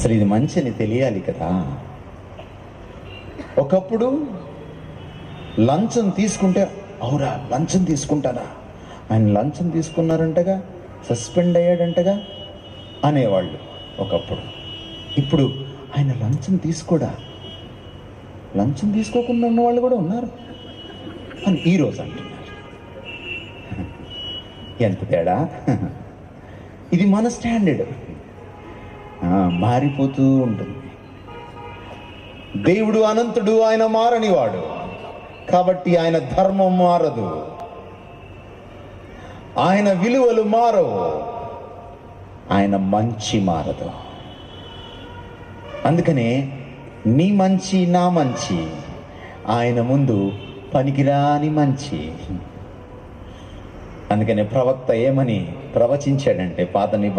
అసలు ఇది మంచి అని తెలియాలి కదా. ఒకప్పుడు లంచం తీసుకుంటే, అవురా లంచం తీసుకుంటారా, ఆయన లంచం తీసుకున్నారంటగా, సస్పెండ్ అయ్యాడంటగా అనేవాళ్ళు ఒకప్పుడు. ఇప్పుడు ఆయన లంచం తీసుకోడా, లంచం తీసుకోకుండా ఉన్న వాళ్ళు కూడా ఉన్నారు అని ఈరోజు అంటున్నారు. ఎంత తేడా! ఇది మన స్టాండర్డ్ మారిపోతూ ఉంటుంది. దేవుడు అనంతుడు, ఆయన మారనివాడు కాబట్టి ఆయన ధర్మం మారదు, ఆయన విలువలు మారవు, ఆయన మంచి మారదు. అందుకనే నీ మంచి నా మంచి ఆయన ముందు పనికిరాని మంచి. అందుకనే ప్రవక్త ఏమని ప్రవచించాడంటే, పాత నిబంధన